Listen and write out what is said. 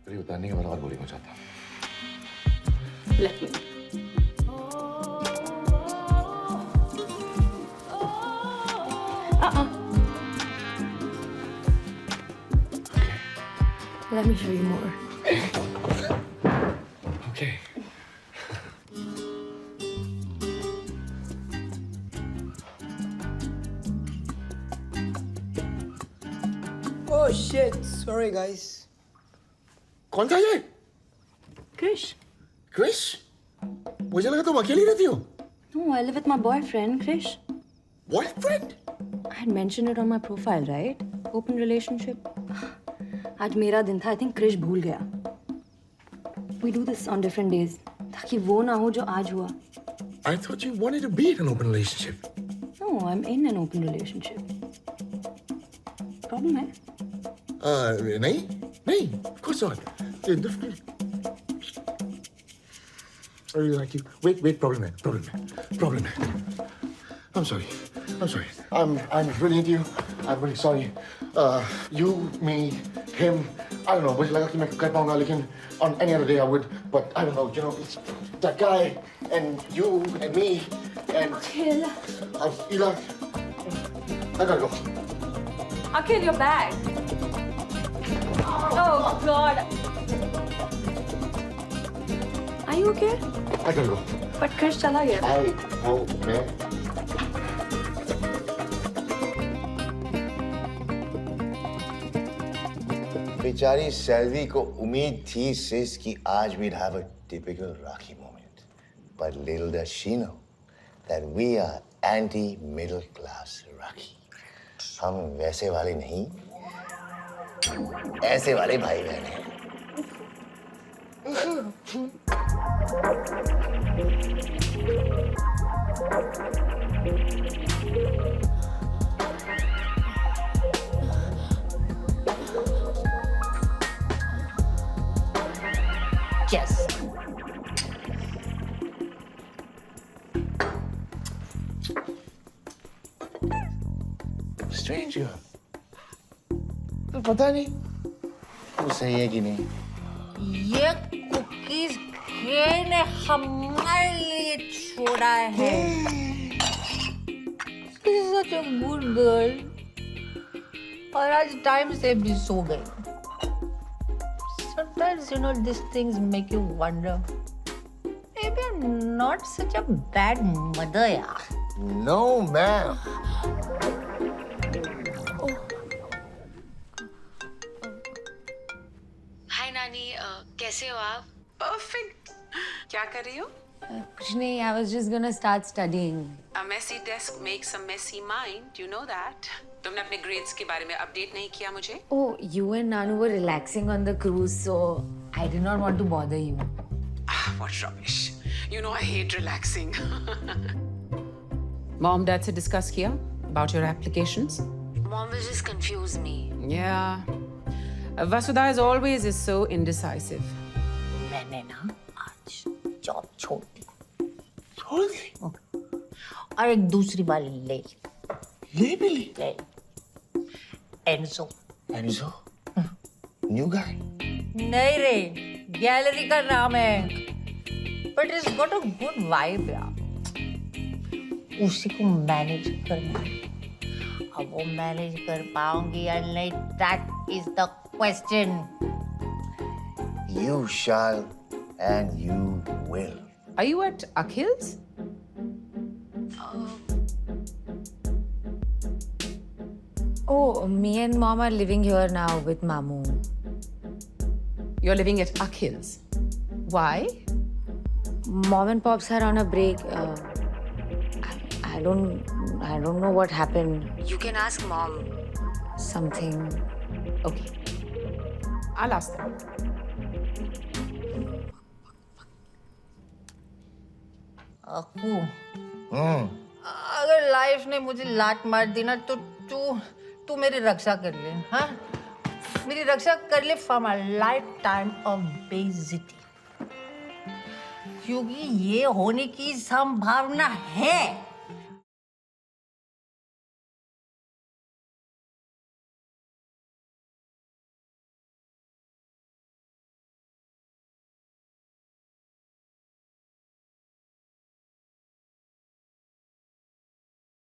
तेरी उतारने के बाद और बोरिंग हो जाता। Let me. Let me show you more. Okay. Oh shit, sorry guys. कौन था ये? Krish. क्रिश? मुझे लगा तुम अकेली रहती हो। No, I live with my boyfriend, Krish. Boyfriend? I had mentioned it on my profile, right? Open relationship. आज मेरा दिन था. I think Krish भूल गया. We do this on different days. ताकि वो ना हो जो आज हुआ. I thought you wanted to be in an open relationship. No, I'm in an open relationship. Problem है? नहीं, नहीं, of course not. I really like you. Wait, problem है. I'm sorry. I'm really into you. I'm really sorry. You, me, him. I don't know. मुझे लगा कि मैं कर पाऊंगा, लेकिन on any other day I would. But I don't know. You know, it's that guy and you and me and Akhil. Ela. I gotta go. Akhil, your bag. Oh God. Are you okay? I gotta go. But Krish चला गया. मैं बेचारी सैलवी को उम्मीद थी सिस कि आज we'd have a typical Rakhi moment. But little does she know that we are anti-middle class Rakhi. हम वैसे वाले नहीं, ऐसे वाले भाई बहन हैं. Yes. Stranger. तो पता नहीं वो सही है कि नहीं. ये कुकीज ने हमारे लिए छोड़ा है. She's such a good girl. और आज टाइम से भी सो गई. Sometimes, you know, these things make you wonder. Maybe I'm not such a bad mother, yeah. No, ma'am. हाय नानी, कैसे हो आप? परफेक्ट. क्या कर रही हो? कुछ नहीं, I was just gonna start studying. A messy desk makes a messy mind. You know that. तुमने अपने grades के बारे में अपडेट नहीं किया मुझे? Oh, you and Nanu were relaxing on the cruise, so I did not want to bother you. What rubbish. You know I hate relaxing. Mom, Dad से discuss किया about your applications? Mom will just confuse me. Yeah. Vasudha as always is so indecisive. मैंने ना आज job छोड़ दी छोड़ दी. और एक दूसरी वाली ले भी ली. ले एनसो. Enzo. New guy. नहीं रे, गैलरी का नाम है. But it's got a good vibe यार. उसी को मैनेज करना है. अब वो मैनेज कर पाऊंगी या नहीं, that is the question. You shall and you will. Are you at Akhil's? Oh, me and mom are living here now with Mamu. You're living at Akhil's. Why? Mom and pops are on a break. I don't know what happened. You can ask Mom. Something. Okay. I'll ask them. Akku, अगर life ने मुझे लात मार दी ना तो तू मेरी रक्षा कर ले. हाँ, मेरी रक्षा कर ले from a life time of बेइज्जती, क्योंकि ये होने की संभावना है.